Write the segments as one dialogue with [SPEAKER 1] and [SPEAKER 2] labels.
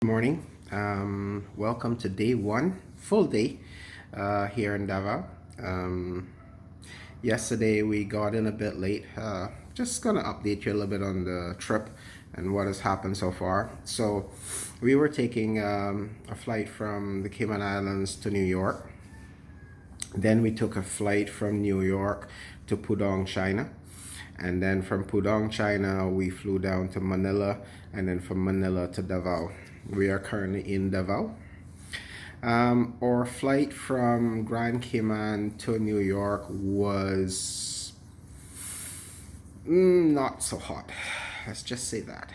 [SPEAKER 1] Morning. Welcome to day one, full day here in Davao. Yesterday we got in a bit late. Just gonna update you a little bit on the trip and what has happened so far. So we were taking a flight from the Cayman Islands to New York. Then we took a flight from New York to Pudong, China. And then from Pudong, China, we flew down to Manila, and then from Manila to Davao. We are currently in Davao. Our flight from Grand Cayman to New York was not so hot. Let's just say that.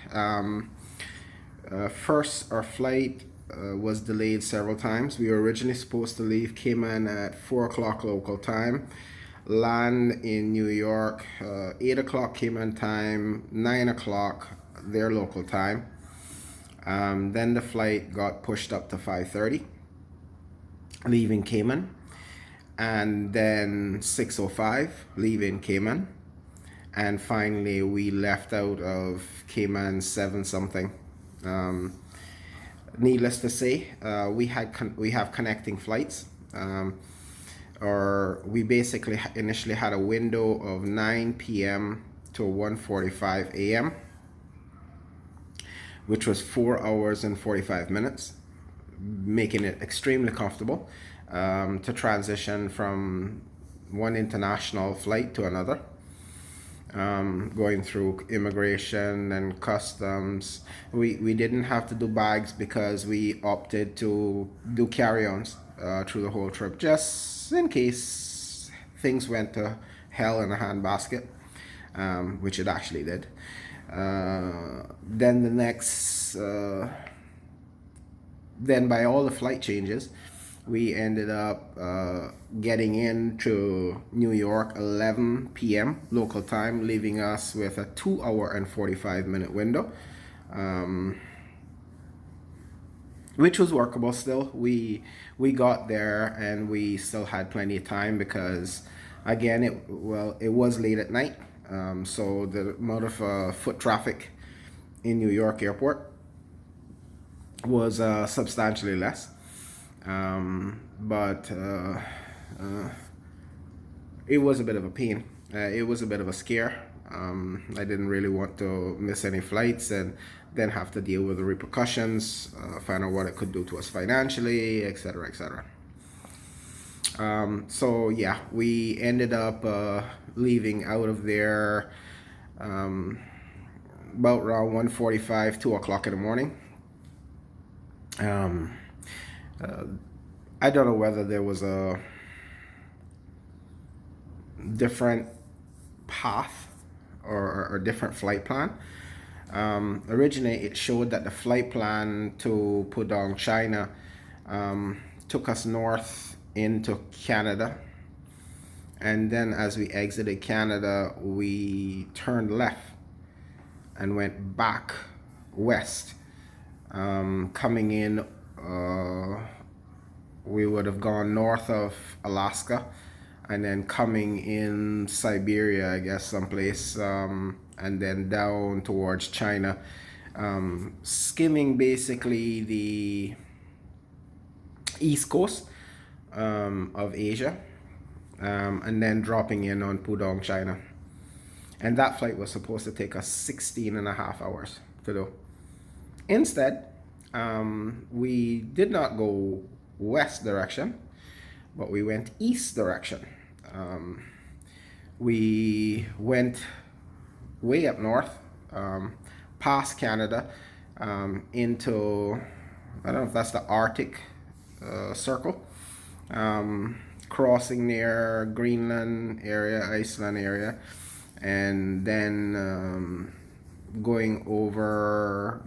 [SPEAKER 1] First, our flight was delayed several times. We were originally supposed to leave Cayman at 4 o'clock local time, land in New York 8 o'clock Cayman time, 9 o'clock their local time. Then the flight got pushed up to 5:30, leaving Cayman, and then 6:05 leaving Cayman, and finally we left out of Cayman 7 something. Needless to say, we have connecting flights. Or we basically initially had a window of 9 p.m. to 1:45 a.m., which was 4 hours and 45 minutes, making it extremely comfortable to transition from one international flight to another, going through immigration and customs. We didn't have to do bags because we opted to do carry-ons through the whole trip, just in case things went to hell in a handbasket, which it actually did. Then the next, then by all the flight changes, we ended up getting into New York 11 p.m. local time, leaving us with a 2 hour and 45 minute window, which was workable still. We got there and we still had plenty of time because, again, it was late at night. So the amount of foot traffic in New York airport was substantially less. But it was a bit of a pain. It was a bit of a scare. I didn't really want to miss any flights and then have to deal with the repercussions, find out what it could do to us financially, etc., etc. So yeah, we ended up leaving out of there about around 1:45, 2 o'clock in the morning. I don't know whether there was a different path or a different flight plan. Originally, it showed that the flight plan to Pudong, China, took us north into Canada, and then as we exited Canada, we turned left and went back west. Coming in, we would have gone north of Alaska, and then coming in Siberia, I guess, someplace, and then down towards China, skimming basically the east coast of Asia, and then dropping in on Pudong, China. And that flight was supposed to take us 16 and a half hours to do. Instead, we did not go west direction, but we went east direction. We went way up north, past Canada, into, I don't know if that's the Arctic Circle, crossing near Greenland area, Iceland area, and then going over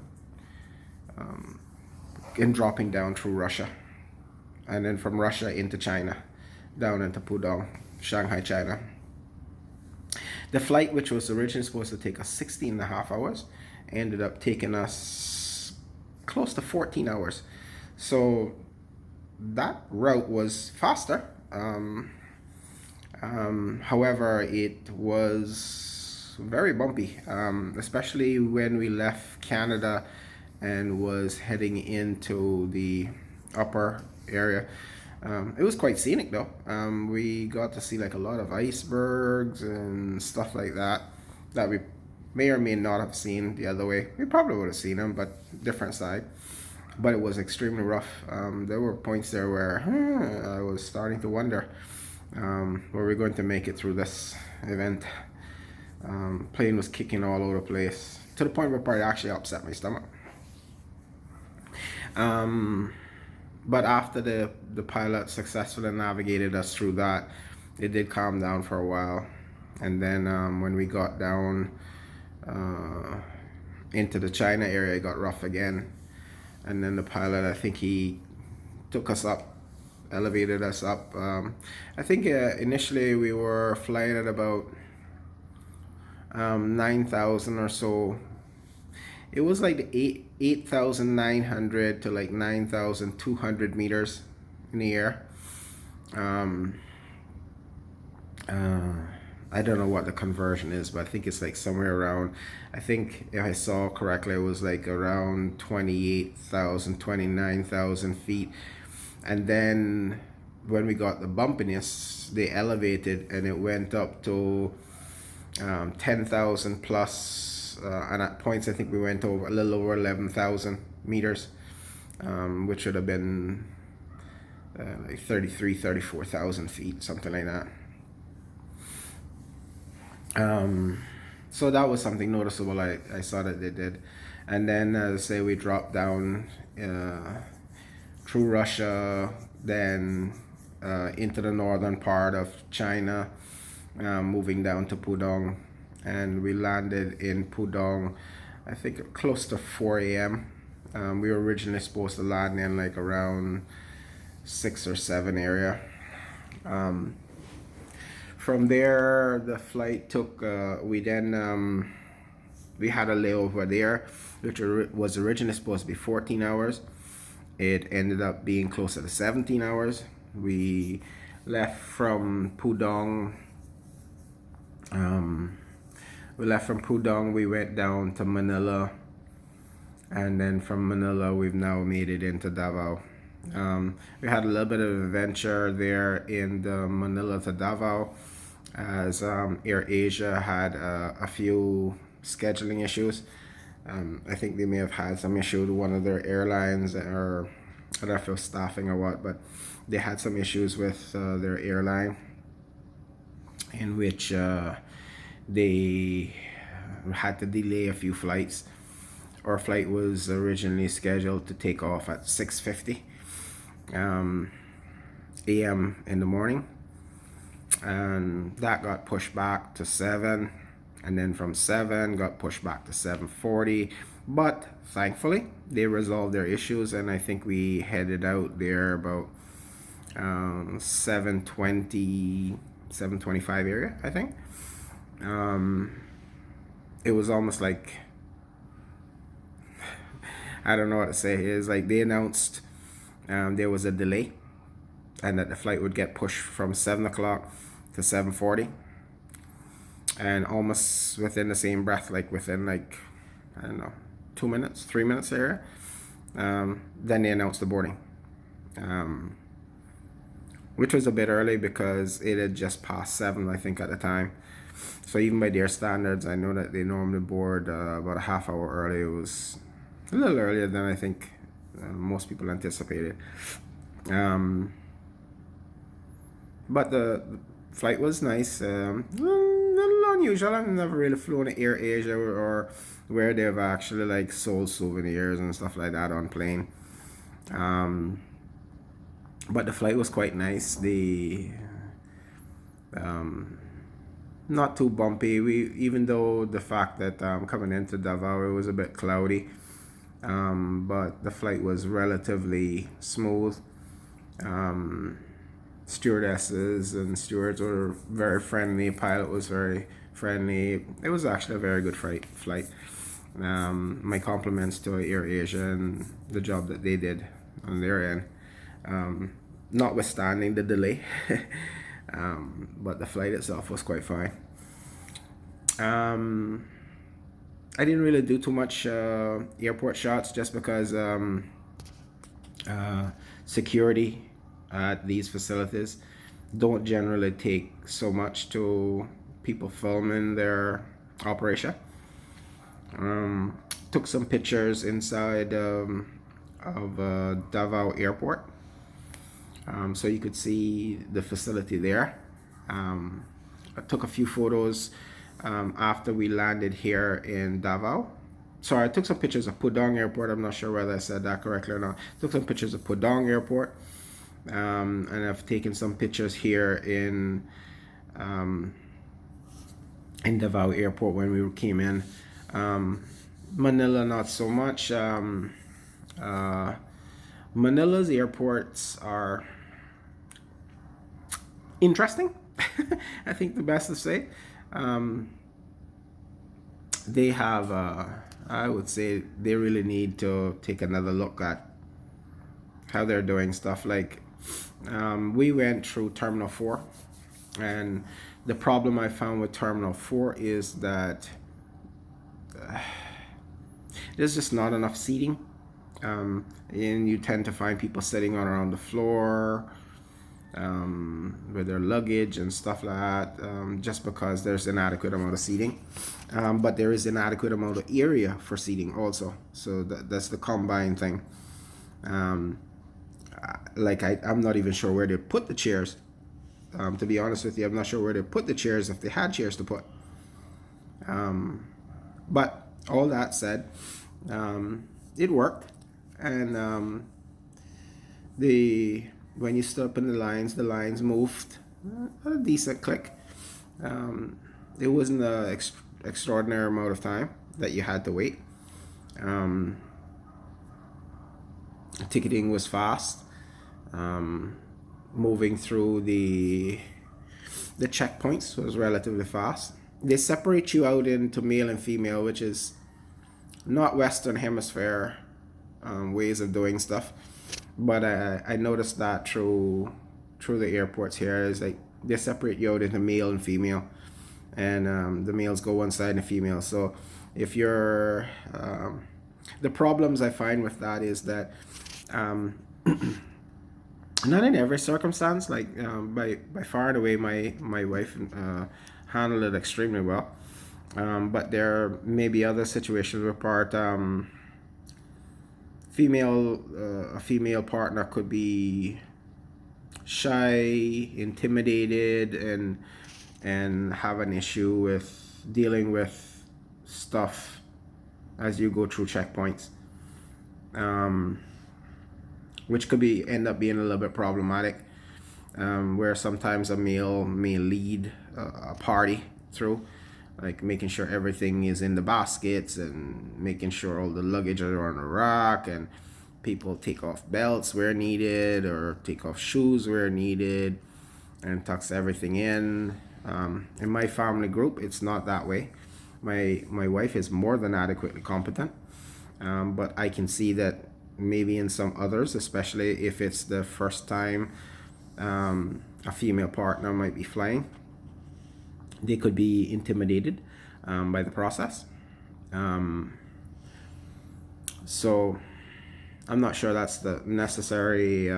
[SPEAKER 1] and dropping down through Russia, and then from Russia into China, down into Pudong, Shanghai, China. The flight, which was originally supposed to take us 16 and a half hours, ended up taking us close to 14 hours. So that route was faster. However, it was very bumpy, especially when we left Canada and was heading into the upper area. It was quite scenic though. We got to see like a lot of icebergs and stuff like that that we may or may not have seen the other way. We probably would have seen them, but different side. But it was extremely rough. There were points there where I was starting to wonder, were we going to make it through this event? Plane was kicking all over the place to the point where it probably actually upset my stomach. But after the pilot successfully navigated us through that, it did calm down for a while. And then when we got down into the China area, it got rough again. And then the pilot, I think he took us up, elevated us up. I think initially we were flying at about 9,000 or so. It was like 8,900 to like 9,200 meters in the air. I don't know what the conversion is, but I think it's like somewhere around, I think if I saw correctly, it was like around 28,000, 29,000 feet. And then when we got the bumpiness, they elevated and it went up to 10,000 plus, and at points I think we went over a little over 11,000 meters, which would have been like 34,000 feet, something like that. So that was something noticeable I saw that they did. And then as I say, we dropped down through Russia, then into the northern part of China, moving down to Pudong, and we landed in Pudong I think close to 4 a.m. We were originally supposed to land in like around 6 or 7 area. From there, the flight took, we then, we had a layover there, which was originally supposed to be 14 hours. It ended up being closer to 17 hours. We left from Pudong. We went down to Manila. And then from Manila, we've now made it into Davao. We had a little bit of adventure there in the Manila to Davao, as Air Asia had a few scheduling issues. I think they may have had some issue with one of their airlines, or I don't know if it was staffing or what, but they had some issues with their airline, in which they had to delay a few flights. Our flight was originally scheduled to take off at 6:50 a.m. in the morning, and that got pushed back to 7, and then from 7 got pushed back to 7:40. But thankfully they resolved their issues, and I think we headed out there about 7:20, 7:25 area, I think. It was almost like, I don't know what to say. It's like they announced there was a delay and that the flight would get pushed from 7 o'clock to 7:40, and almost within the same breath, like within like, I don't know, 2 minutes, 3 minutes there, then they announced the boarding, which was a bit early because it had just passed 7, I think, at the time. So even by their standards, I know that they normally board about a half hour early. It was a little earlier than I think most people anticipated. But the flight was nice. A little unusual. I've never really flown Air Asia, or where they've actually like sold souvenirs and stuff like that on plane. But the flight was quite nice. Not too bumpy. Even though the fact that coming into Davao it was a bit cloudy, but the flight was relatively smooth. Stewardesses and stewards were very friendly. Pilot was very friendly. It was actually a very good flight. My compliments to Air Asia and the job that they did on their end, notwithstanding the delay. But the flight itself was quite fine. I didn't really do too much airport shots just because uh, security at these facilities don't generally take so much to people filming their operation. Um, Took some pictures inside of Davao Airport, so you could see the facility there. Um, I took a few photos after we landed here in Davao. Sorry, I took some pictures of Pudong Airport. I'm not sure whether I said that correctly or not. Took some pictures of Pudong Airport, and I've taken some pictures here um, in Davao Airport when we came in. Manila, not so much. Uh, Manila's airports are interesting. I think the best to say. Um, they have, I would say, they really need to take another look at how they're doing stuff. Like, we went through Terminal 4, and the problem I found with Terminal 4 is that there's just not enough seating. And you tend to find people sitting on around the floor with their luggage and stuff like that, just because there's inadequate amount of seating. But there is inadequate amount of area for seating also. So that's the combined thing. Like I'm not even sure where they put the chairs. To be honest with you, I'm not sure where they put the chairs if they had chairs to put. But all that said, it worked, and the when you stood up in the lines moved at a decent click. It wasn't an extraordinary amount of time that you had to wait. Ticketing was fast. Moving through the checkpoints was relatively fast. They separate you out into male and female, which is not Western Hemisphere ways of doing stuff. But I noticed that through the airports here is like they separate you out into male and female, and the males go one side and the females. So if you're the problems I find with that is that not in every circumstance, like by far and away my wife handled it extremely well, but there may be other situations where a female partner could be shy, intimidated, and have an issue with dealing with stuff as you go through checkpoints, which could end up being a little bit problematic, where sometimes a male may lead a party through, like making sure everything is in the baskets and making sure all the luggage are on the rack, and people take off belts where needed or take off shoes where needed and tucks everything in. In my family group, it's not that way. My wife is more than adequately competent, but I can see that maybe in some others, especially if it's the first time a female partner might be flying, they could be intimidated by the process. So I'm not sure that's the necessary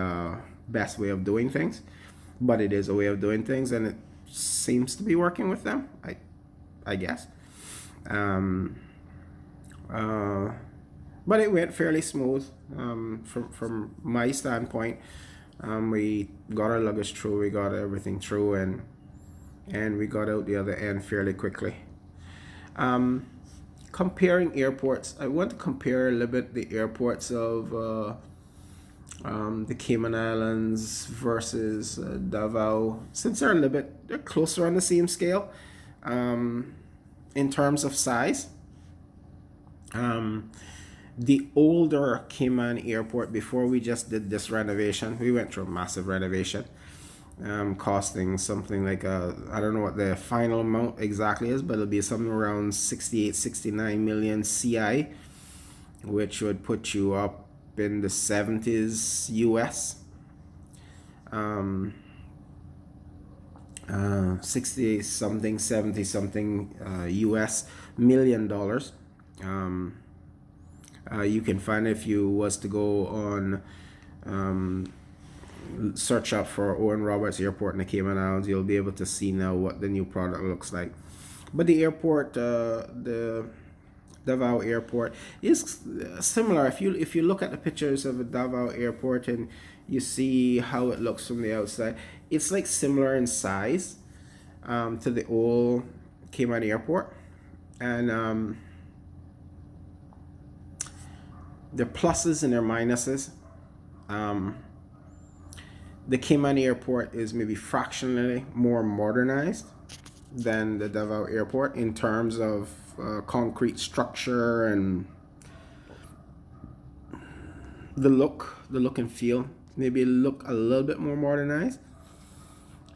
[SPEAKER 1] best way of doing things, but it is a way of doing things, and it seems to be working with them, I guess. But it went fairly smooth from my standpoint. We got our luggage through, we got everything through, and we got out the other end fairly quickly. Comparing airports, I want to compare a little bit the airports of the Cayman Islands versus Davao, since they're closer on the same scale in terms of size. The older Cayman airport, before we just did this renovation, we went through a massive renovation, costing something like I don't know what the final amount exactly is, but it'll be something around 69 million CI, which would put you up in the 70s US. 60 something, 70 something US $1 million. Um, you can find, if you was to go on, um, search up for Owen Roberts Airport in the Cayman Islands, you'll be able to see now what the new product looks like. But the airport, the Davao Airport is similar. If you look at the pictures of the Davao Airport and you see how it looks from the outside, it's like similar in size, to the old Cayman Airport, and there are pluses and there are minuses. Um, the Cayman Airport is maybe fractionally more modernized than the Davao Airport in terms of concrete structure and the look and feel. Maybe look a little bit more modernized.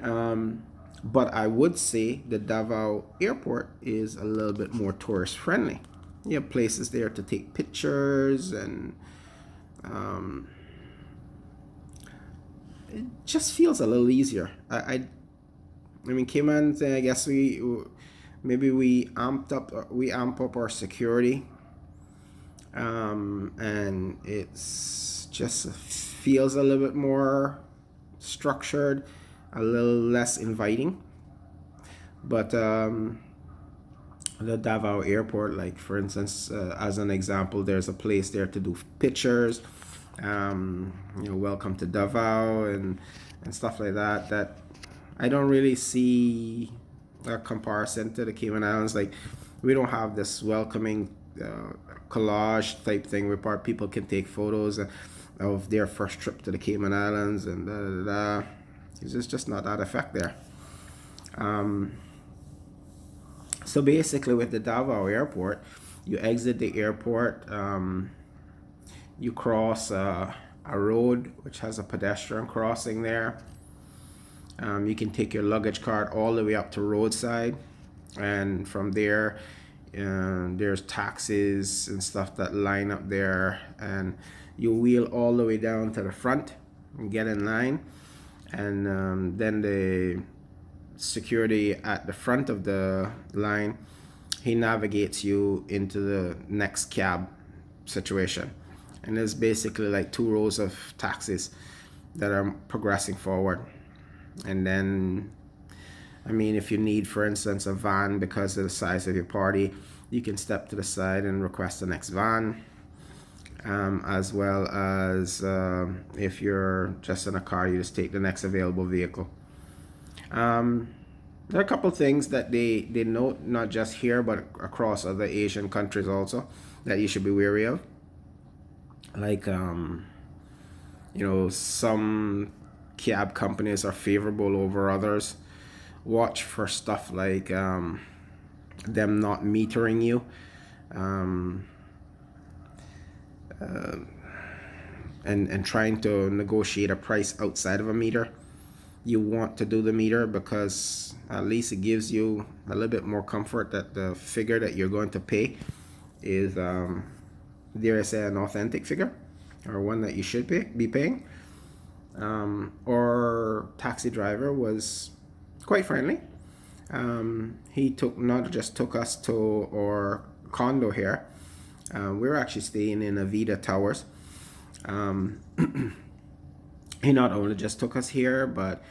[SPEAKER 1] But I would say the Davao Airport is a little bit more tourist friendly. You have places there to take pictures, and it just feels a little easier. I mean, Cayman, I guess we amp up our security, and it's just feels a little bit more structured, a little less inviting. But the Davao Airport, like for instance, as an example, there's a place there to do pictures. Welcome to Davao and stuff like that. That I don't really see a comparison to the Cayman Islands. Like, we don't have this welcoming collage type thing where people can take photos of their first trip to the Cayman Islands and da da da. It's just not that effect there. So basically, with the Davao Airport, you exit the airport, you cross a road which has a pedestrian crossing there. You can take your luggage cart all the way up to roadside, and from there, there's taxis and stuff that line up there, and you wheel all the way down to the front and get in line, and then the security at the front of the line, he navigates you into the next cab situation, and there's basically like two rows of taxis that are progressing forward. And then, I mean, if you need, for instance, a van because of the size of your party, you can step to the side and request the next van. As well as if you're just in a car, you just take the next available vehicle. There are a couple things that they note, not just here, but across other Asian countries also, that you should be wary of. Like, some cab companies are favorable over others. Watch for stuff like them not metering you. And trying to negotiate a price outside of a meter. You want to do the meter because at least it gives you a little bit more comfort that the figure that you're going to pay is, dare I say, an authentic figure, or one that you should be paying. Our taxi driver was quite friendly. He not just took us to our condo here. We were actually staying in Avida Towers. He not only just took us here, but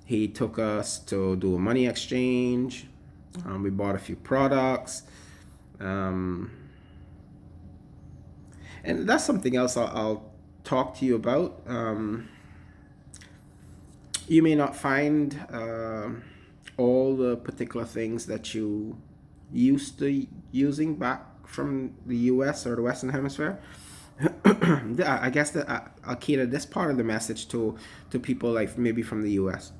[SPEAKER 1] he took us to do a money exchange. We bought a few products. And that's something else I'll talk to you about. You may not find all the particular things that you used to using back from the US or the Western Hemisphere. I guess that I'll cater this part of the message to people like maybe from the US.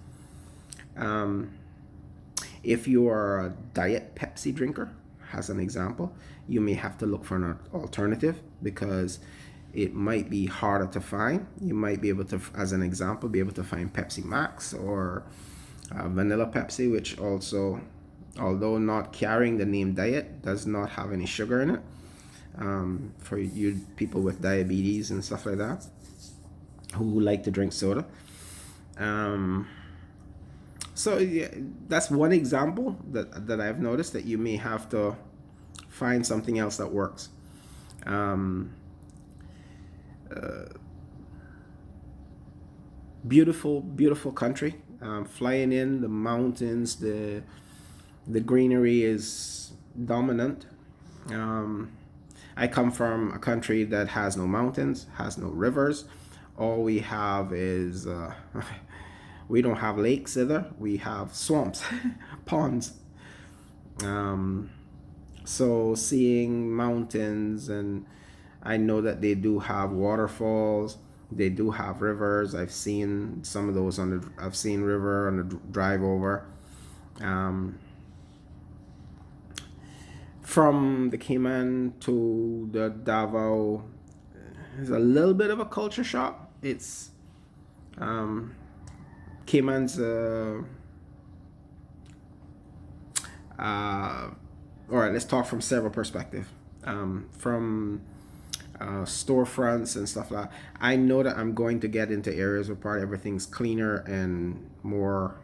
[SPEAKER 1] If you are a diet Pepsi drinker, as an example, you may have to look for an alternative because it might be harder to find. You might be able to, as an example, be able to find Pepsi Max or vanilla Pepsi, which also, although not carrying the name diet, does not have any sugar in it. For you people with diabetes and stuff like that who like to drink soda. So yeah, that's one example that I've noticed that you may have to find something else that works. Beautiful, beautiful country. Flying in, the mountains, the greenery is dominant. I come from a country that has no mountains, has no rivers. All we have is we don't have lakes either. We have swamps, ponds. So seeing mountains, and I know that they do have waterfalls. They do have rivers. I've seen some of those on the. I've seen river on the drive over. From the Cayman to the Davao, it's a little bit of a culture shock. It's Cayman's. All right, let's talk from several perspectives. From storefronts and stuff like that. I know that I'm going to get into areas where probably everything's cleaner and more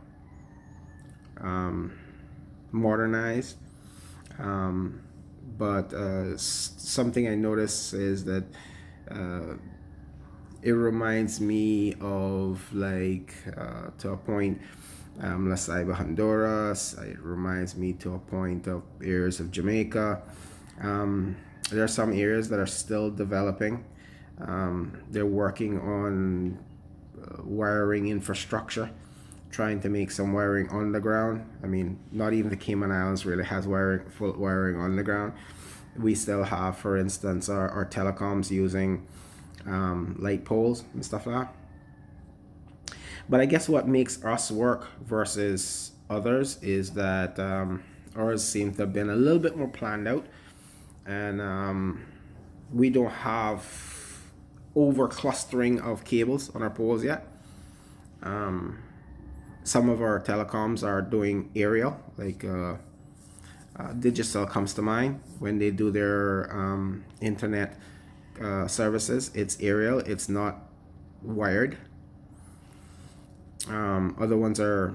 [SPEAKER 1] modernized. But something I notice is that it reminds me of like to a point La Ceiba, Honduras. It reminds me to a point of areas of Jamaica. There are some areas that are still developing. They're working on wiring infrastructure, trying to make some wiring on the ground. I mean, not even the Cayman Islands really has full wiring on the ground. We still have, for instance, our telecoms using light poles and stuff like that. But I guess what makes us work versus others is that ours seem to have been a little bit more planned out, and we don't have over clustering of cables on our poles yet. Some of our telecoms are doing aerial, like Digicel comes to mind when they do their internet services. It's aerial, it's not wired. Other ones are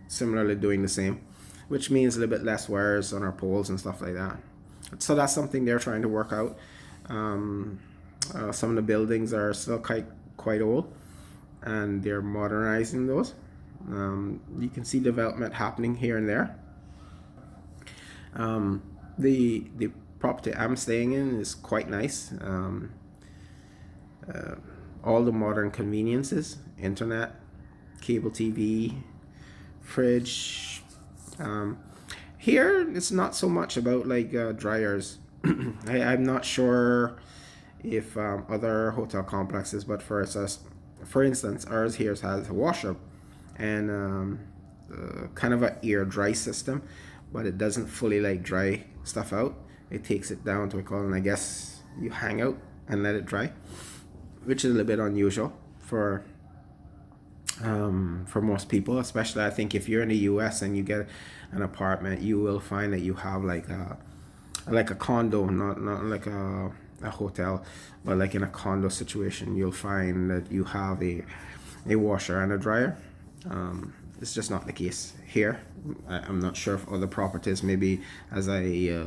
[SPEAKER 1] similarly doing the same, which means a little bit less wires on our poles and stuff like that. So that's something they're trying to work out. Some of the buildings are still quite old, and they're modernizing those. You can see development happening here and there. The property I'm staying in is quite nice. All the modern conveniences, internet, cable TV, fridge. Here it's not so much about like dryers. I'm not sure if other hotel complexes, but for instance, ours here has a washer and kind of an air dry system, but it doesn't fully like dry stuff out. It takes it down to a call, and I guess you hang out and let it dry, which is a little bit unusual for most people. Especially, I think if you're in the U.S. and you get an apartment, you will find that you have like a condo, not like a hotel, but like in a condo situation, you'll find that you have a washer and a dryer. It's just not the case here. I'm not sure if other properties, maybe as I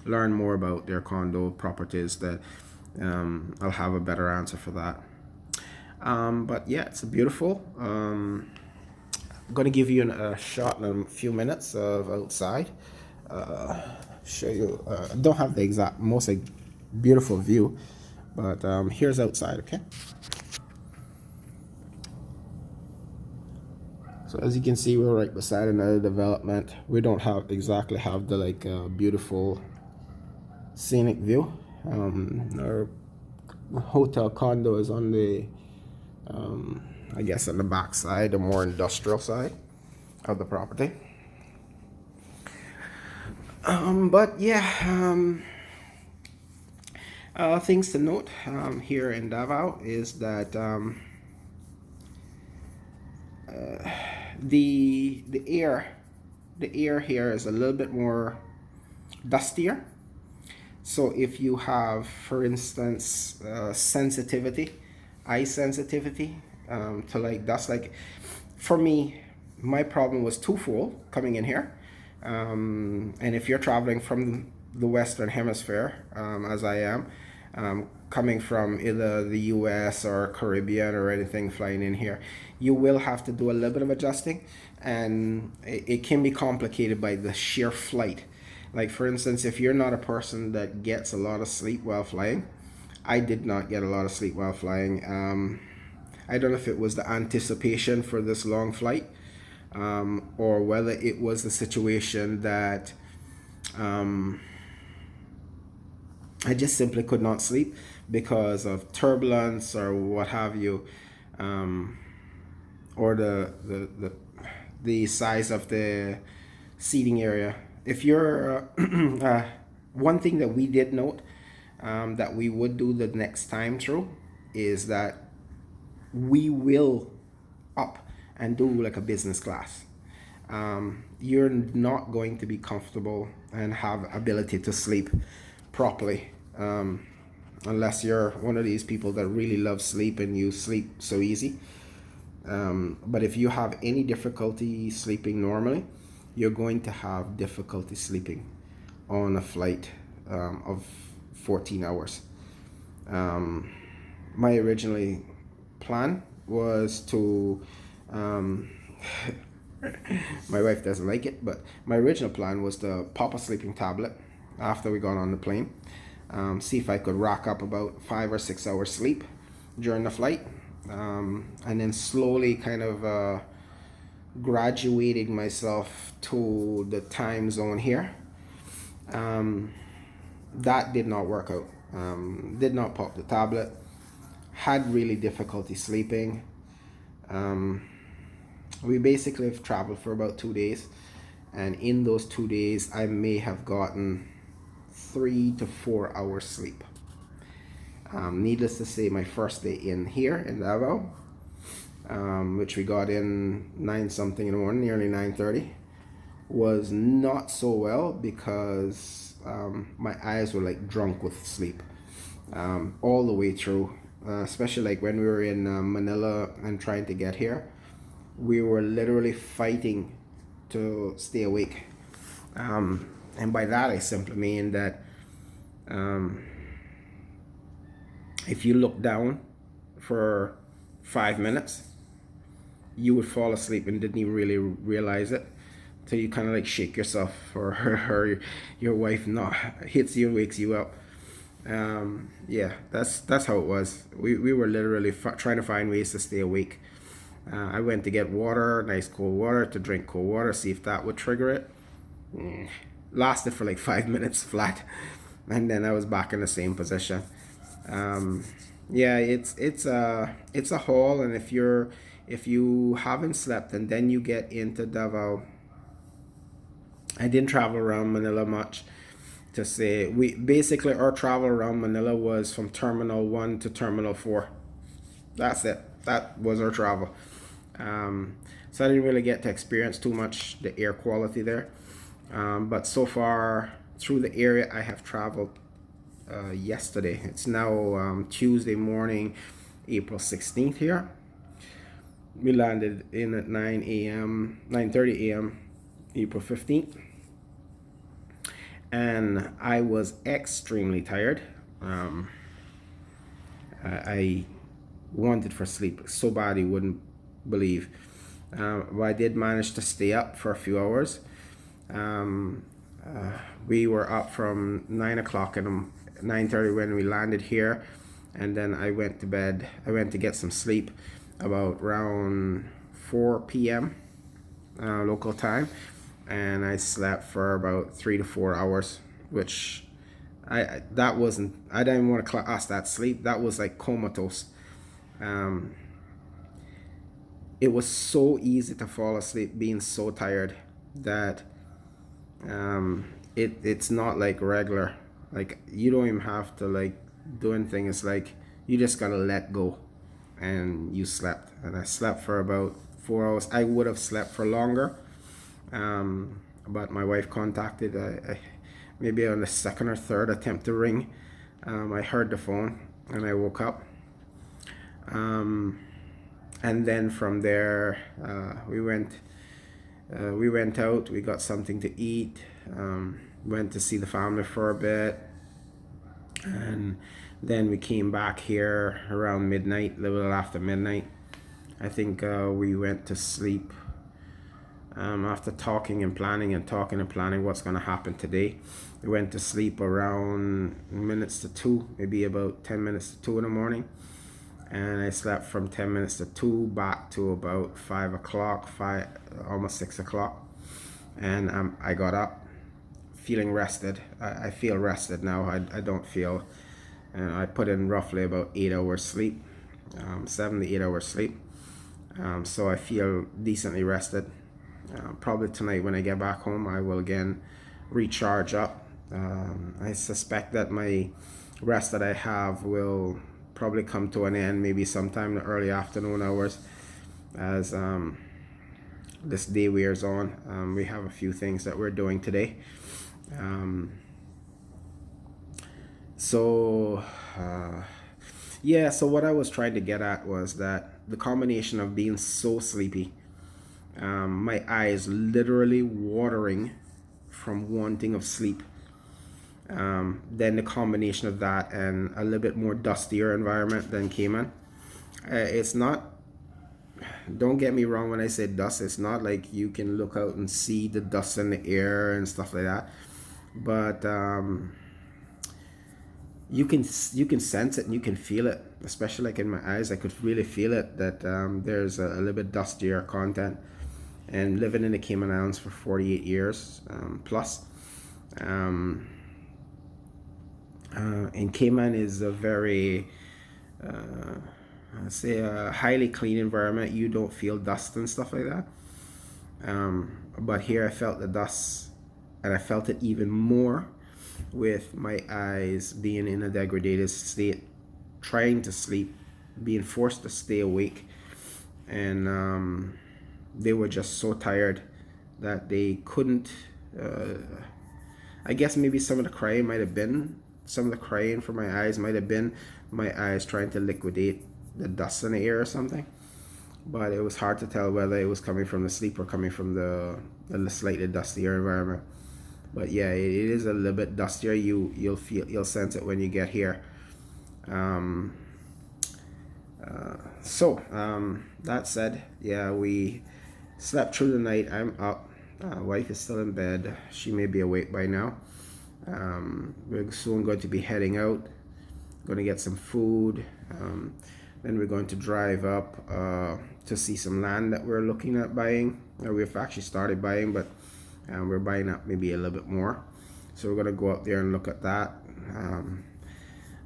[SPEAKER 1] learn more about their condo properties, that I'll have a better answer for that. But yeah, it's beautiful. I'm going to give you a shot in a few minutes of outside. Show you. I don't have the exact most beautiful view, but here's outside. Okay. So as you can see, we're right beside another development. We don't exactly have the like beautiful scenic view. Our hotel condo is on the I guess on the back side, the more industrial side of the property. But yeah, things to note here in Davao is that the air here is a little bit more dustier. So if you have, for instance, eye sensitivity to like dust, like for me, my problem was twofold coming in here. And if you're traveling from the Western Hemisphere, as I am, coming from either the US or Caribbean or anything flying in here, you will have to do a little bit of adjusting, and it can be complicated by the sheer flight. Like, for instance, if you're not a person that gets a lot of sleep while flying, I did not get a lot of sleep while flying. I don't know if it was the anticipation for this long flight, or whether it was the situation that I just simply could not sleep because of turbulence or what have you, or the size of the seating area. If you're one thing that we did note, that we would do the next time through, is that we will up and do like a business class. You're not going to be comfortable and have ability to sleep properly, unless you're one of these people that really love sleep and you sleep so easy. But if you have any difficulty sleeping normally, you're going to have difficulty sleeping on a flight of 14 hours. My originally plan was to my wife doesn't like it, but my original plan was to pop a sleeping tablet after we got on the plane, see if I could rack up about 5 or 6 hours sleep during the flight, and then slowly kind of graduating myself to the time zone here. That did not work out. Did not pop the tablet. Had really difficulty sleeping. We basically have traveled for about 2 days, and in those 2 days I may have gotten 3 to 4 hours sleep. Needless to say, my first day in here in Davao, which we got in 9 something in the morning, nearly 9:30, was not so well because my eyes were like drunk with sleep all the way through, especially like when we were in Manila and trying to get here. We were literally fighting to stay awake, and by that I simply mean that if you look down for 5 minutes, you would fall asleep and didn't even really realize it. So you kind of like shake yourself, or your wife not hits you and wakes you up. Yeah, that's how it was. We were literally trying to find ways to stay awake. I went to get water, nice cold water, to drink cold water, see if that would trigger it. Lasted for like 5 minutes flat, and then I was back in the same position. Yeah, it's a haul, and if you haven't slept and then you get into Davao, I didn't travel around Manila much. To say, we basically, our travel around Manila was from Terminal 1 to Terminal 4. That's it. That was our travel. So I didn't really get to experience too much the air quality there. But so far through the area I have traveled, yesterday, it's now Tuesday morning, April 16th here. We landed in at 9:30 a.m. April 15th. And I was extremely tired. I wanted for sleep so bad you wouldn't believe. But I did manage to stay up for a few hours. We were up from 9 o'clock and 9:30 when we landed here, and then I went to bed. I went to get some sleep about around 4 p.m. Local time, and I slept for about 3 to 4 hours, which that wasn't, I didn't want to class that sleep. That was like comatose. It was so easy to fall asleep being so tired that it's not like regular. Like, you don't even have to like do anything. It's like you just gotta let go, and you slept. And I slept for about 4 hours. I would have slept for longer, but my wife contacted, maybe on the second or third attempt to ring. I heard the phone and I woke up. And then from there, we went We went out, we got something to eat, went to see the family for a bit, and then we came back here around midnight, a little after midnight. I think we went to sleep after talking and planning what's going to happen today. We went to sleep around minutes to 2, maybe about 10 minutes to 2 in the morning. And I slept from 10 minutes to 2 back to about 5 o'clock, almost 6 o'clock. And I got up feeling rested. I feel rested now. I don't feel, and I put in roughly about 8 hours sleep, 7 to 8 hours sleep. So I feel decently rested. Probably tonight when I get back home, I will again recharge up. I suspect that my rest that I have will probably come to an end maybe sometime in the early afternoon hours as this day wears on. We have a few things that we're doing today. So what I was trying to get at was that the combination of being so sleepy, my eyes literally watering from wanting of sleep, then the combination of that and a little bit more dustier environment than Cayman. It's not, don't get me wrong when I say dust, it's not like you can look out and see the dust in the air and stuff like that, but you can sense it and you can feel it, especially like in my eyes. I could really feel it that there's a little bit dustier content. And living in the Cayman Islands for 48 years plus, and Cayman is a very I'd say a highly clean environment. You don't feel dust and stuff like that, but here I felt the dust, and I felt it even more with my eyes being in a degraded state, trying to sleep, being forced to stay awake, and they were just so tired that they couldn't. I guess maybe some of the crying from my eyes might have been my eyes trying to liquidate the dust in the air or something. But it was hard to tell whether it was coming from the sleep or coming from the slightly dustier environment. But yeah, it is a little bit dustier. You'll sense it when you get here. That said, yeah, we slept through the night. I'm up. Wife is still in bed. She may be awake by now. We're soon going to be heading out. Going to get some food. Then we're going to drive up to see some land that we're looking at buying. We've actually started buying, but we're buying up maybe a little bit more. So we're going to go up there and look at that.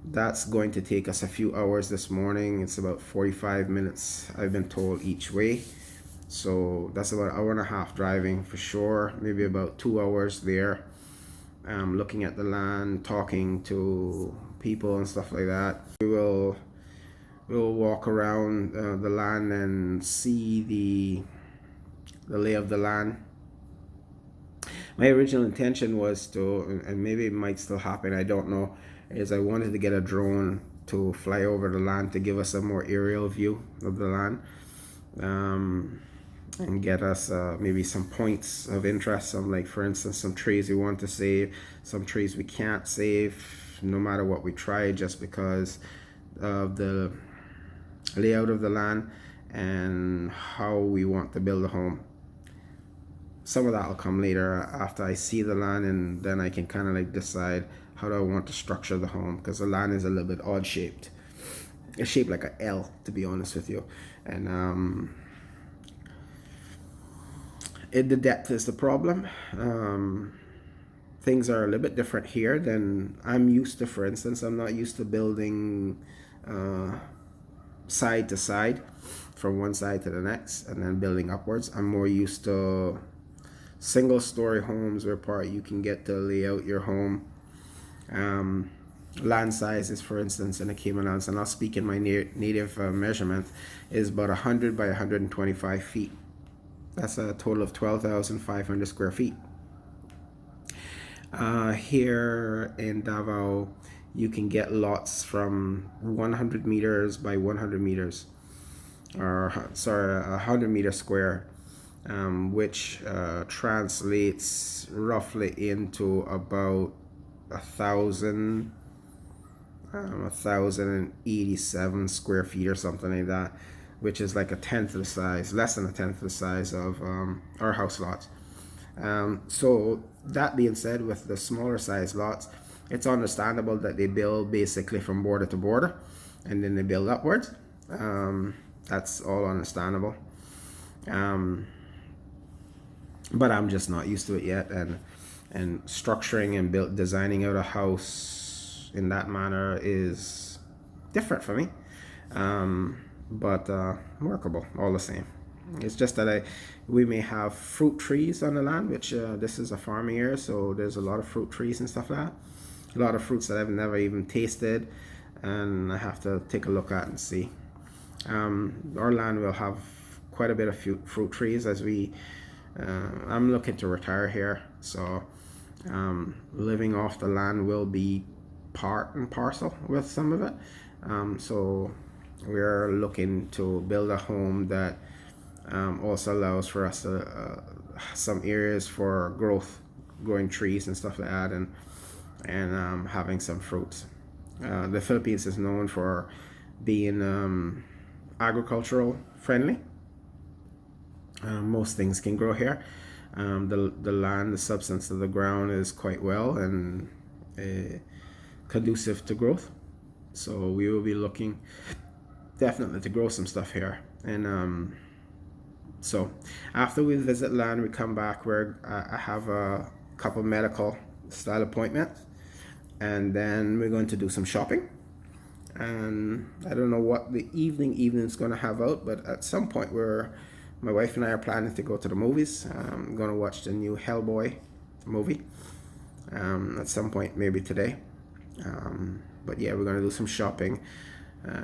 [SPEAKER 1] That's going to take us a few hours this morning. It's about 45 minutes, I've been told, each way. So that's about an hour and a half driving for sure. Maybe about 2 hours there. Looking at the land, talking to people and stuff like that. We'll walk around the land and see the lay of the land. My original intention was to, and maybe it might still happen, I don't know, is I wanted to get a drone to fly over the land to give us a more aerial view of the land, and get us maybe some points of interest, some, like for instance, some trees we want to save, some trees we can't save no matter what we try, just because of the layout of the land and how we want to build a home. Some of that will come later after I see the land, and then I can kind of like decide how do I want to structure the home, because the land is a little bit odd shaped. It's shaped like an L, to be honest with you, and the depth is the problem. Things are a little bit different here than I'm used to. For instance, I'm not used to building side to side, from one side to the next, and then building upwards. I'm more used to single story homes where you can get to lay out your home. Land sizes, for instance, in the Cayman Islands, and I'll speak in my native measurement, is about 100 by 125 feet. That's a total of 12,500 square feet. Here in Davao, you can get lots from 100 meters by 100 meters, or sorry, 100 meter square. which translates roughly into about 1,000 1,087 square feet or something like that, which is like a tenth of the size, less than a tenth of the size of our house lots. So that being said, with the smaller size lots, it's understandable that they build basically from border to border and then they build upwards. That's all understandable. But I'm just not used to it yet, and structuring and designing out a house in that manner is different for me, but workable all the same. It's just that we may have fruit trees on the land, which this is a farm area, so there's a lot of fruit trees and stuff like that. A lot of fruits that I've never even tasted, and I have to take a look at and see. Our land will have quite a bit of fruit trees as I'm looking to retire here, so living off the land will be part and parcel with some of it. So we're looking to build a home that also allows for us some areas for growing trees and stuff like that, and having some fruits. The Philippines is known for being agricultural friendly. Most things can grow here. The land, the substance of the ground is quite well and conducive to growth. So we will be looking definitely to grow some stuff here. And so after we visit land, we come back where I have a couple medical style appointments, and then we're going to do some shopping. And I don't know what the evening's going to have out, but at some point my wife and I are planning to go to the movies. I'm going to watch the new Hellboy movie at some point, maybe today. But yeah, we're going to do some shopping.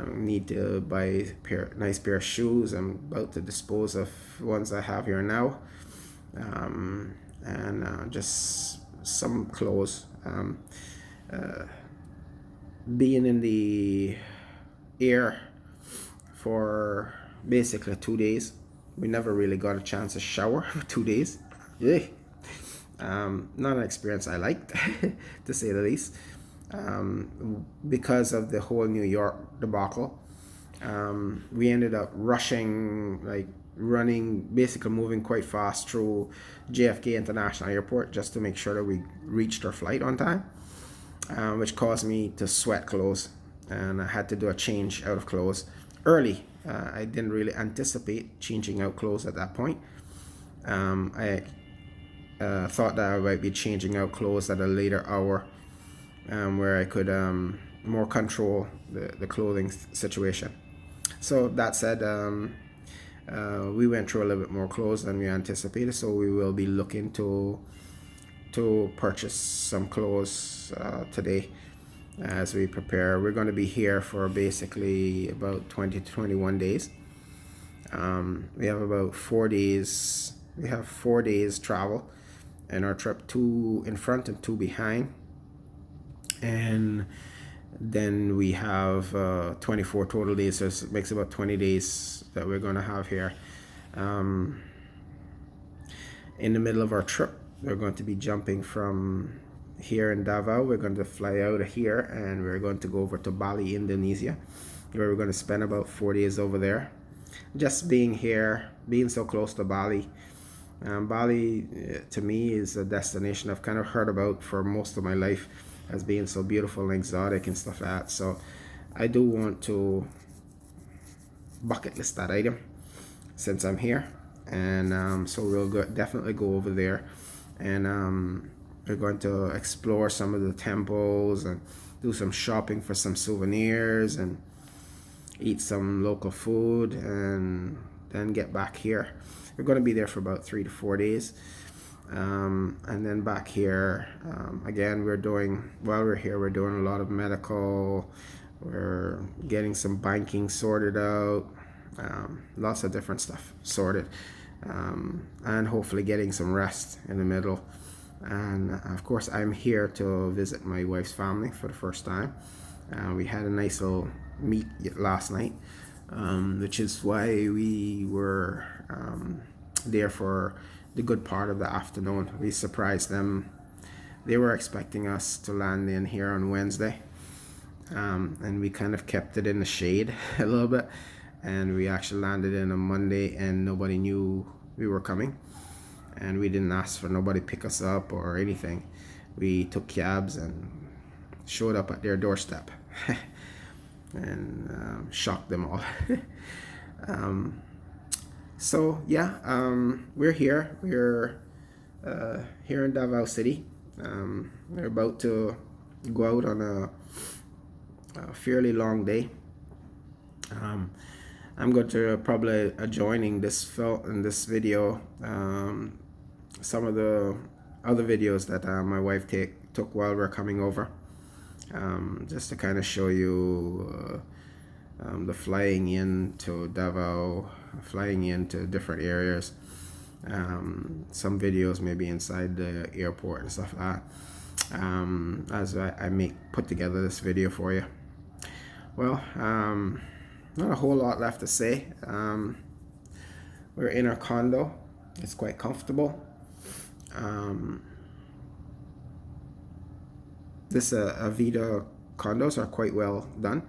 [SPEAKER 1] Need to buy a nice pair of shoes. I'm about to dispose of ones I have here now. And just some clothes. Being in the air for basically 2 days, we never really got a chance to shower for 2 days. Yeah. Not an experience I liked, to say the least. Because of the whole New York debacle, we ended up running, basically moving quite fast through JFK International Airport just to make sure that we reached our flight on time, which caused me to sweat clothes, and I had to do a change out of clothes early. I didn't really anticipate changing out clothes at that point. I thought that I might be changing out clothes at a later hour, where I could more control the clothing situation. So that said, we went through a little bit more clothes than we anticipated, so we will be looking to purchase some clothes today as we prepare. We're going to be here for basically about 20 to 21 days. We have about 4 days. We have 4 days travel in our trip, 2 in front and 2 behind. And then we have 24 total days, so it makes about 20 days that we're going to have here. In the middle of our trip, we're going to be jumping from here in Davao. We're going to fly out of here and we're going to go over to Bali, Indonesia, where we're going to spend about 4 days over there. Just being here, being so close to Bali. Bali, to me, is a destination I've kind of heard about for most of my life as being so beautiful and exotic and stuff like that. So I do want to bucket list that item since I'm here. And so we'll definitely go over there, and we're going to explore some of the temples and do some shopping for some souvenirs and eat some local food, and then get back here. We're going to be there for about 3 to 4 days, and then back here again. While we're here, we're doing a lot of medical. We're getting some banking sorted out, lots of different stuff sorted, and hopefully getting some rest in the middle. And of course, I'm here to visit my wife's family for the first time. We had a nice little meet last night, which is why we were there for the good part of the afternoon. We surprised them. They were expecting us to land in here on Wednesday, and we kind of kept it in the shade a little bit, and we actually landed in on Monday, and nobody knew we were coming, and we didn't ask for nobody to pick us up or anything. We took cabs and showed up at their doorstep and shocked them all. So yeah, we're here. We're here in Davao City. We're about to go out on a fairly long day. I'm going to probably joining this in this video some of the other videos that my wife took while we're coming over, just to kind of show you the flying into Davao, flying into different areas, some videos maybe inside the airport and stuff like that, as I put together this video for you. Well, not a whole lot left to say. We're in our condo. It's quite comfortable. This Avida condos are quite well done.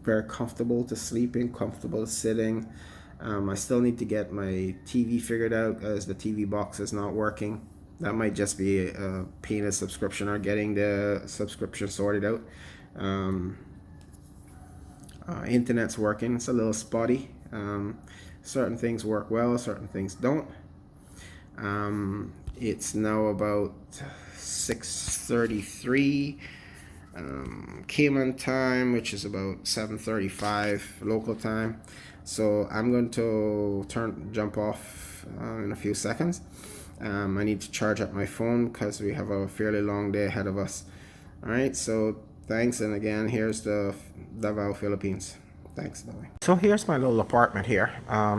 [SPEAKER 1] Very comfortable to sleep in, comfortable sitting. I still need to get my TV figured out, as the TV box is not working. That might just be a paid subscription or getting the subscription sorted out. Internet's working. It's a little spotty. Certain things work well, certain things don't. It's now about 6:33 Cayman time, which is about 7:35 local time. So I'm going to jump off in a few seconds. I need to charge up my phone because we have a fairly long day ahead of us. All right, so thanks, and again, here's the Davao, Philippines. Thanks, bye. So here's my little apartment here.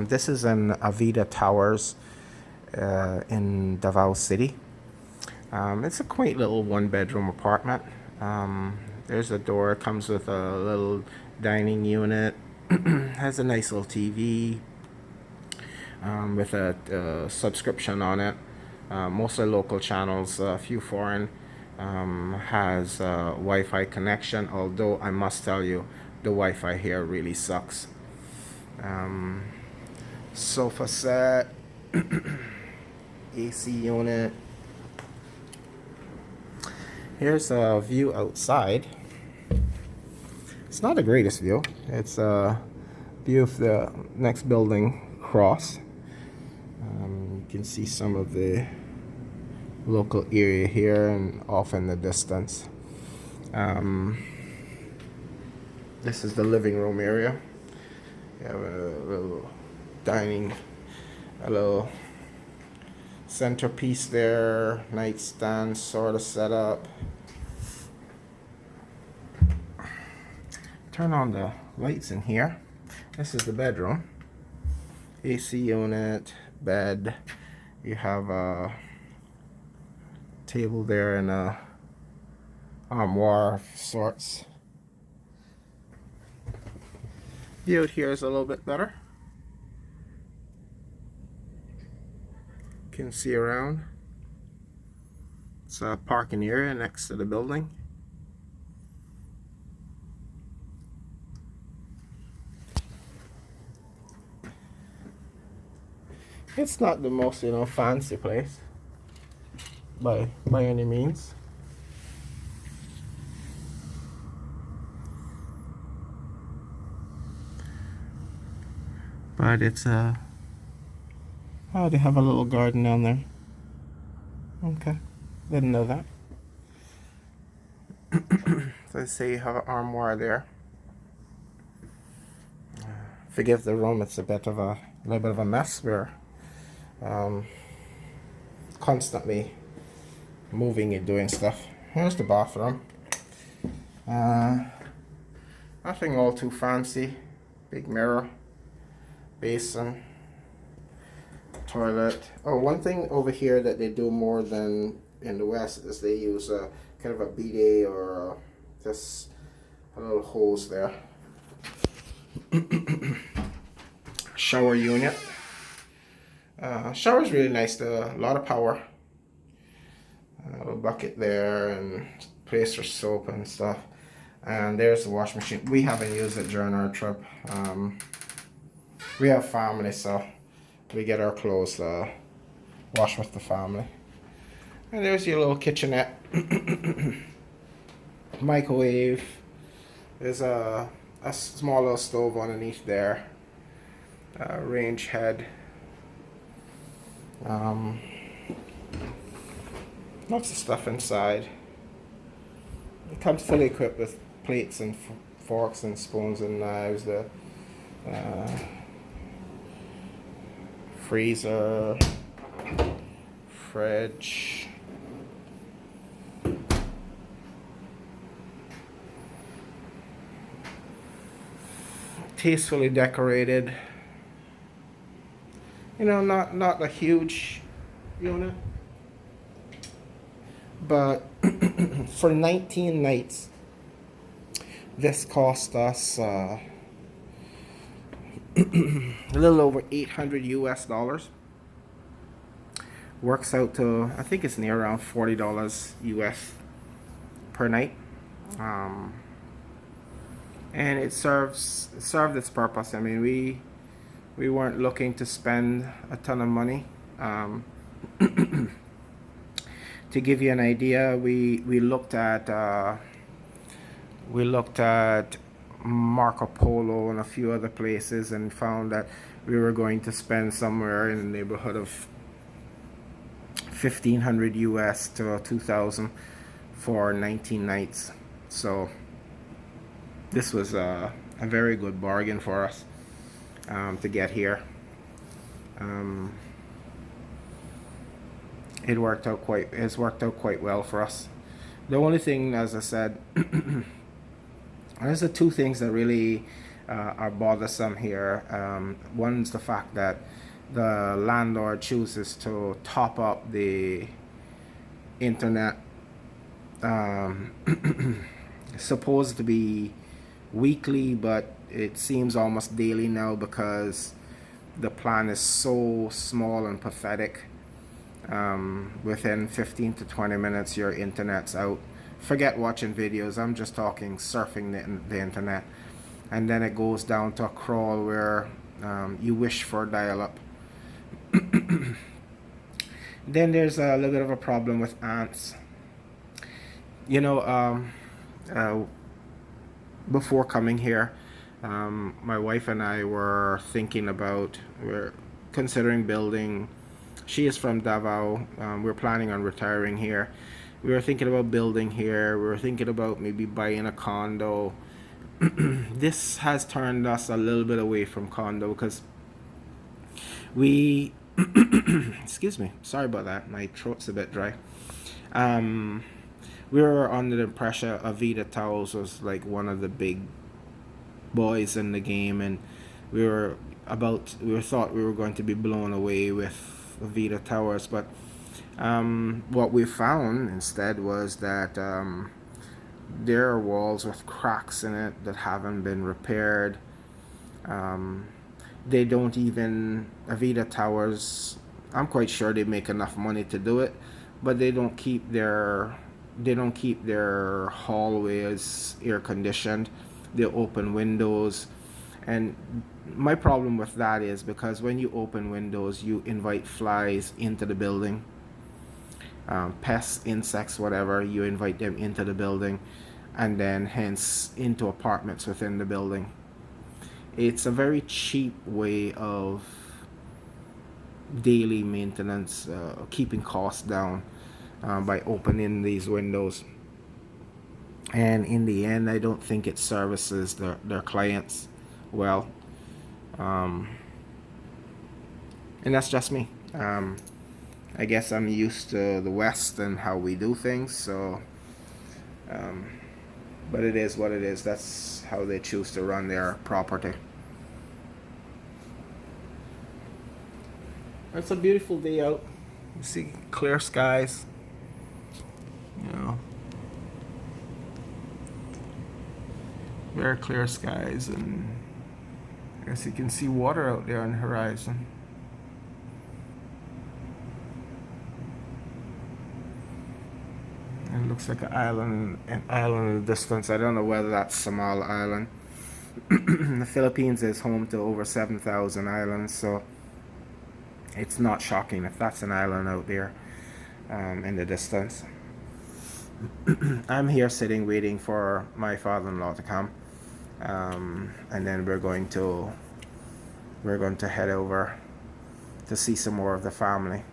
[SPEAKER 1] This is in Avida Towers in Davao City. It's a quaint little one-bedroom apartment. There's a door. It comes with a little dining unit. Has a nice little TV with a subscription on it. Mostly local channels, a few foreign. Has a Wi-Fi connection, although I must tell you, the Wi-Fi here really sucks. Sofa set, AC unit. Here's a view outside. It's not the greatest view. It's a view of the next building across. You can see some of the local area here and off in the distance. This is the living room area. You have a little dining, a little centerpiece there, nightstand sort of setup. Turn on the lights in here. This is the bedroom. AC unit, bed. You have a table there and a armoire of sorts. View out here is a little bit better. You can see around. It's a parking area next to the building. It's not the most, fancy place by any means. But it's oh, they have a little garden down there. Okay, didn't know that. So I say you have an armoire there. Forgive the room; it's a little bit of a mess. We're constantly moving and doing stuff. Here's the bathroom. Nothing all too fancy. Big mirror, basin, toilet. Oh, one thing over here that they do more than in the West is they use kind of a bidet or just a little hose there. shower unit. Shower's really nice, a lot of power. A bucket there and place for soap and stuff. And there's the wash machine. We haven't used it during our trip. We have family, so we get our clothes washed with the family. And there's your little kitchenette. Microwave. There's a small little stove underneath there. Range head. Lots of stuff inside. It comes fully equipped with plates and forks and spoons and knives. The freezer, fridge. Tastefully decorated. You know, not a huge unit, but for 19 nights, this cost us a little over 800 US dollars. Works out to, I think it's near around $40 US per night. And it served its purpose. I mean, we weren't looking to spend a ton of money. To give you an idea, we looked at Marco Polo and a few other places and found that we were going to spend somewhere in the neighborhood of 1,500 US to 2,000 for 19 nights. So this was a very good bargain for us to get here. It's worked out quite well for us. The only thing, as I said, there's the two things that really are bothersome here. One's the fact that the landlord chooses to top up the internet. It's supposed to be weekly, but it seems almost daily now because the plan is so small and pathetic. Within 15 to 20 minutes your internet's out. Forget watching videos, I'm just talking surfing the internet, and then it goes down to a crawl where you wish for dial-up. Then there's a little bit of a problem with ants. You know, before coming here, my wife and I we're considering building. She is from Davao. We're planning on retiring here. We were thinking about building here. We were thinking about maybe buying a condo. This has turned us a little bit away from condo because we excuse me, sorry about that, my throat's a bit dry. We were under the impression Avita Towers was like one of the big boys in the game, and we thought we were going to be blown away with Avita Towers, but what we found instead was that there are walls with cracks in it that haven't been repaired. They don't even, Avita Towers, I'm quite sure they make enough money to do it, but they don't keep their hallways air conditioned. They open windows, and my problem with that is because when you open windows, you invite flies into the building. Pests, insects, whatever, you invite them into the building, and then hence into apartments within the building. It's a very cheap way of daily maintenance, keeping costs down by opening these windows. And in the end, I don't think it services their clients well. And that's just me. I guess I'm used to the West and how we do things, so but it is what it is. That's how they choose to run their property. It's a beautiful day out. You see clear skies. You know, very clear skies, and I guess you can see water out there on the horizon. It looks like an island in the distance. I don't know whether that's Samal Island. The Philippines is home to over 7,000 islands, so it's not shocking if that's an island out there in the distance. I'm here sitting waiting for my father-in-law to come, and then we're going to head over to see some more of the family.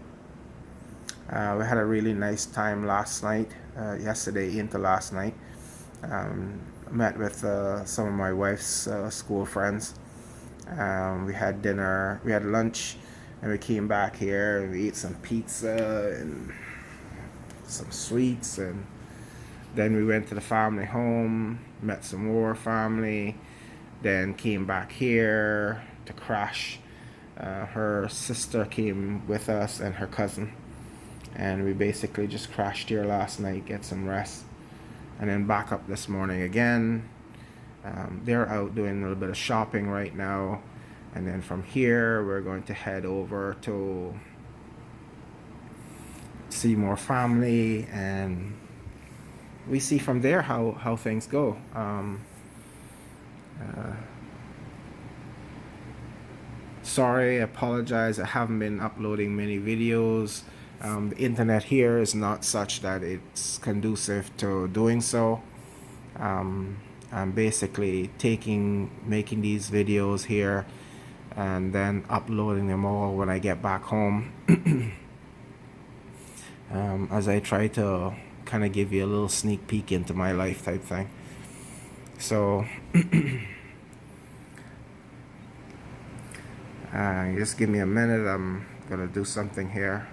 [SPEAKER 1] We had a really nice time last night, yesterday into last night. Met with some of my wife's school friends. We had dinner, we had lunch, and we came back here and we ate some pizza and some sweets, and then we went to the family home, met some more family, then came back here to crash. Her sister came with us and her cousin, and we basically just crashed here last night, get some rest, and then back up this morning again. They're out doing a little bit of shopping right now, and then from here we're going to head over to see more family, and we see from there how things go. Sorry, I apologize, I haven't been uploading many videos. The internet here is not such that it's conducive to doing so. I'm basically making these videos here and then uploading them all when I get back home. As I try to kind of give you a little sneak peek into my life type thing. So just give me a minute, I'm gonna do something here.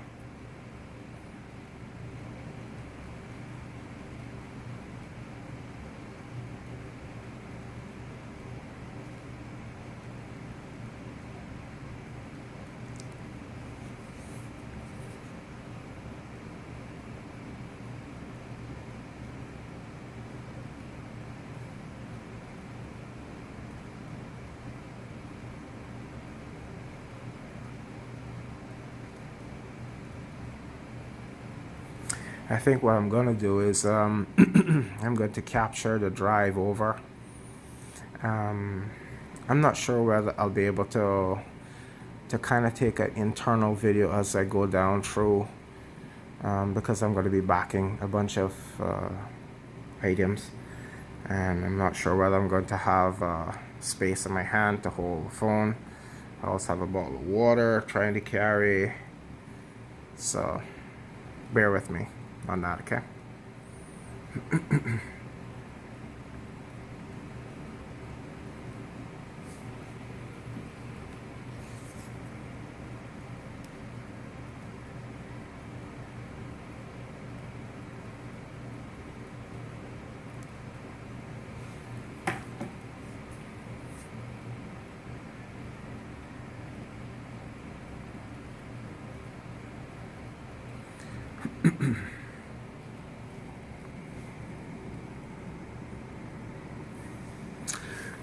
[SPEAKER 1] I think what I'm gonna do is I'm going to capture the drive over. I'm not sure whether I'll be able to kind of take an internal video as I go down through, because I'm going to be backing a bunch of items, and I'm not sure whether I'm going to have space in my hand to hold the phone. I also have a bottle of water trying to carry, so bear with me on that, okay?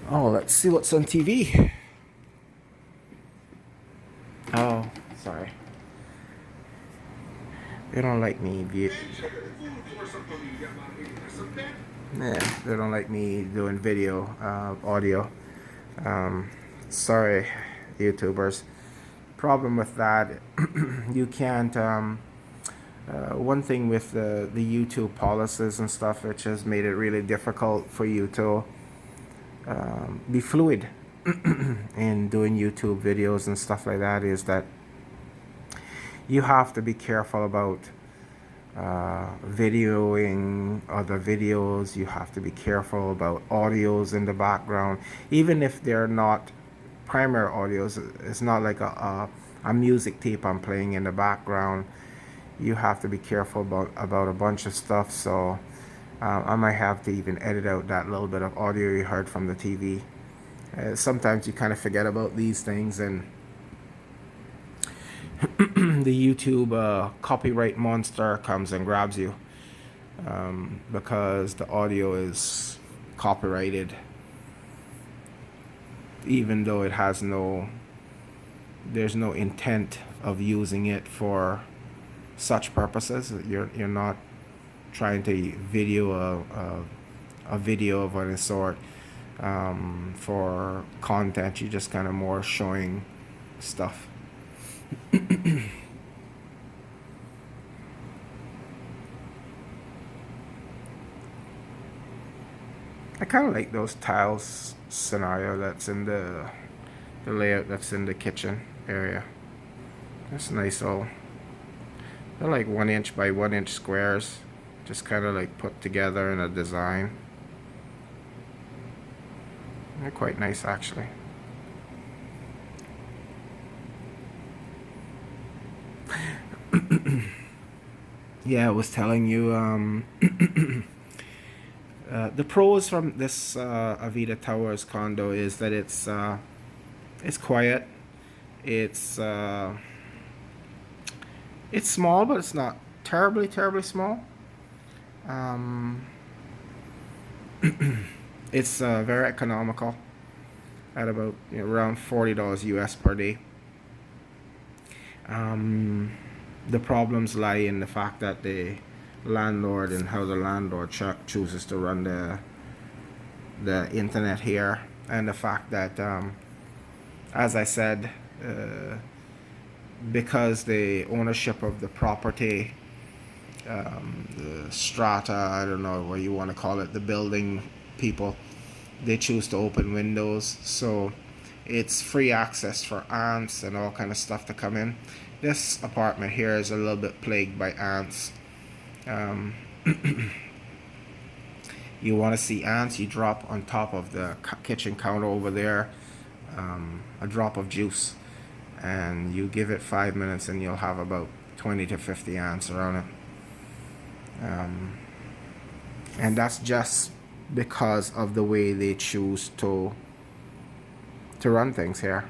[SPEAKER 1] Oh, let's see what's on TV. Oh, sorry. They don't like me. Yeah, they don't like me doing video, audio. Sorry, YouTubers. Problem with that, you can't. One thing with the YouTube policies and stuff, which has made it really difficult for you to be fluid in doing YouTube videos and stuff like that, is that you have to be careful about videoing other videos. You have to be careful about audios in the background, even if they're not primary audios. It's not like a music tape I'm playing in the background. You have to be careful about a bunch of stuff. So I might have to even edit out that little bit of audio you heard from the TV. Sometimes you kind of forget about these things, and the YouTube copyright monster comes and grabs you, because the audio is copyrighted. even though it has there's no intent of using it for such purposes. You're not trying to video a video of any sort for content. You're just kind of more showing stuff. I kind of like those tiles scenario that's in the layout that's in the kitchen area. That's nice. All they're like 1 inch by 1 inch squares, just kind of like put together in a design. They're quite nice actually. Yeah, I was telling you the pros from this Avida Towers condo is that it's quiet. It's it's small, but it's not terribly small. Um, it's very economical at about around $40 US per day. Um, the problems lie in the fact that the landlord and how the landlord chooses to run the internet here, and the fact that as I said, because the ownership of the property, the strata, I don't know what you want to call it, the building people, they choose to open windows, so it's free access for ants and all kind of stuff to come in. This apartment here is a little bit plagued by ants. Um, you want to see ants, you drop on top of the kitchen counter over there a drop of juice, and you give it 5 minutes and you'll have about 20 to 50 ants around it. And that's just because of the way they choose to run things here.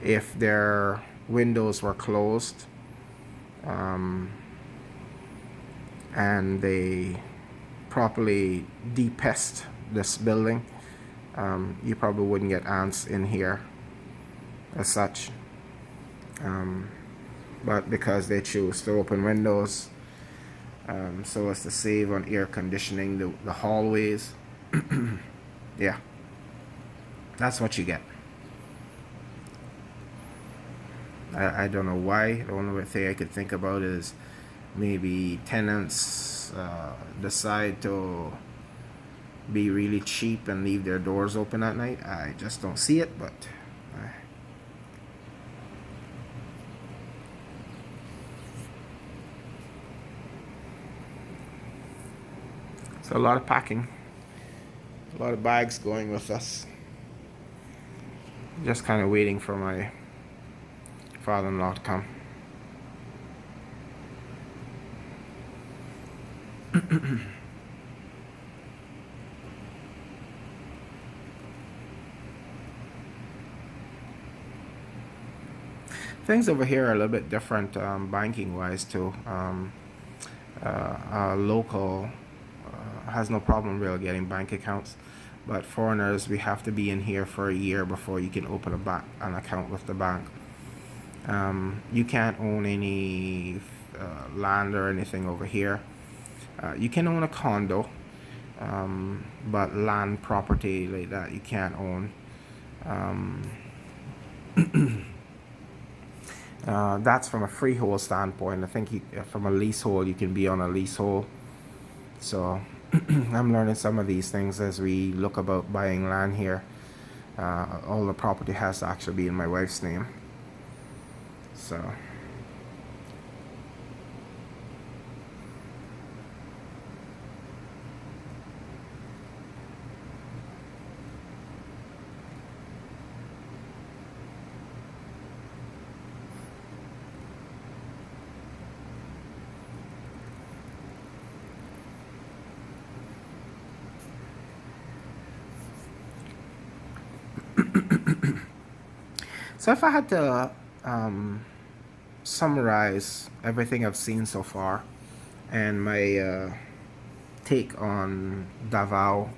[SPEAKER 1] If their windows were closed and they properly de-pest this building, you probably wouldn't get ants in here as such. But because they choose to open windows so as to save on air conditioning the hallways, yeah, that's what you get. I don't know why. The only thing I could think about is maybe tenants decide to be really cheap and leave their doors open at night. I just don't see it, but so a lot of packing, a lot of bags going with us. Just kind of waiting for my father-in-law to come. Things over here are a little bit different banking wise too. Local has no problem really getting bank accounts, but foreigners, we have to be in here for a year before you can open an account with the bank. You can't own any land or anything over here. You can own a condo, but land property like that you can't own. That's from a freehold standpoint. I think from a leasehold, you can be on a leasehold. So I'm learning some of these things as we look about buying land here. All the property has to actually be in my wife's name. So so if I had to summarize everything I've seen so far and my take on Davao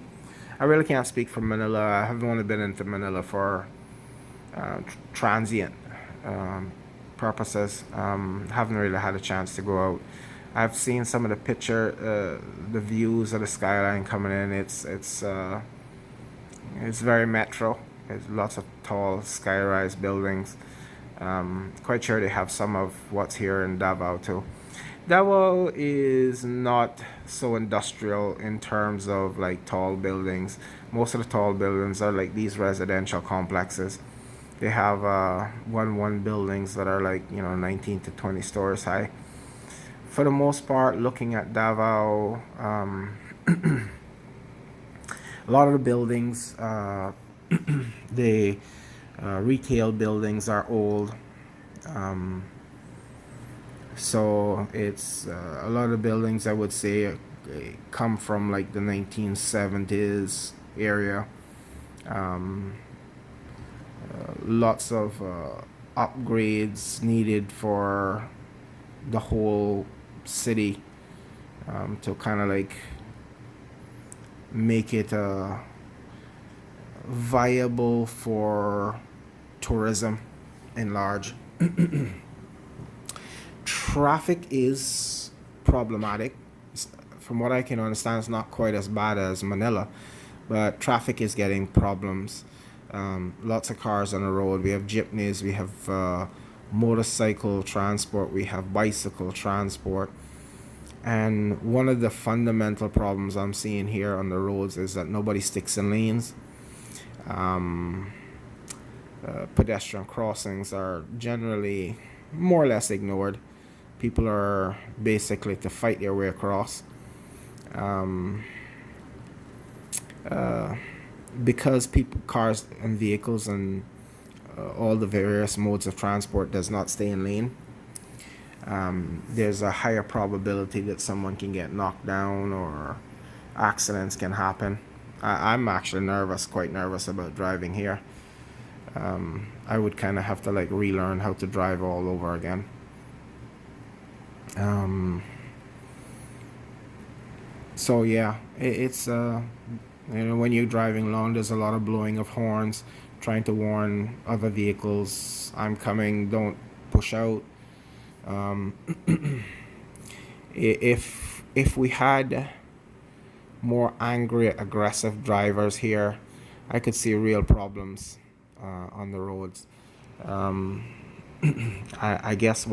[SPEAKER 1] I really can't speak for Manila. I have only been into Manila for transient um, purposes. Haven't really had a chance to go out. I've seen some of the the views of the skyline coming in. It's very metro. There's lots of tall skyrise buildings. Quite sure they have some of what's here in Davao too. Davao is not so industrial in terms of like tall buildings. Most of the tall buildings are like these residential complexes. They have one buildings that are like 19 to 20 stories high. For the most part, looking at Davao, a lot of the buildings, the retail buildings are old. Um, so it's a lot of the buildings I would say come from like the 1970s area. Um, Lots of upgrades needed for the whole city to kind of like make it viable for tourism in large. Traffic is problematic. From what I can understand, it's not quite as bad as Manila, but traffic is getting problems. Lots of cars on the road. We have jeepneys, we have motorcycle transport, we have bicycle transport. And one of the fundamental problems I'm seeing here on the roads is that nobody sticks in lanes. Um, Pedestrian crossings are generally more or less ignored. People are basically to fight their way across. Um, uh, because people, cars and vehicles and all the various modes of transport does not stay in lane, there's a higher probability that someone can get knocked down or accidents can happen. I'm actually nervous, quite nervous about driving here. I would kind of have to like relearn how to drive all over again. Um, so yeah, it's when you're driving long, there's a lot of blowing of horns, trying to warn other vehicles, I'm coming, don't push out. Um, if we had more angry, aggressive drivers here, I could see real problems on the roads. Um, I guess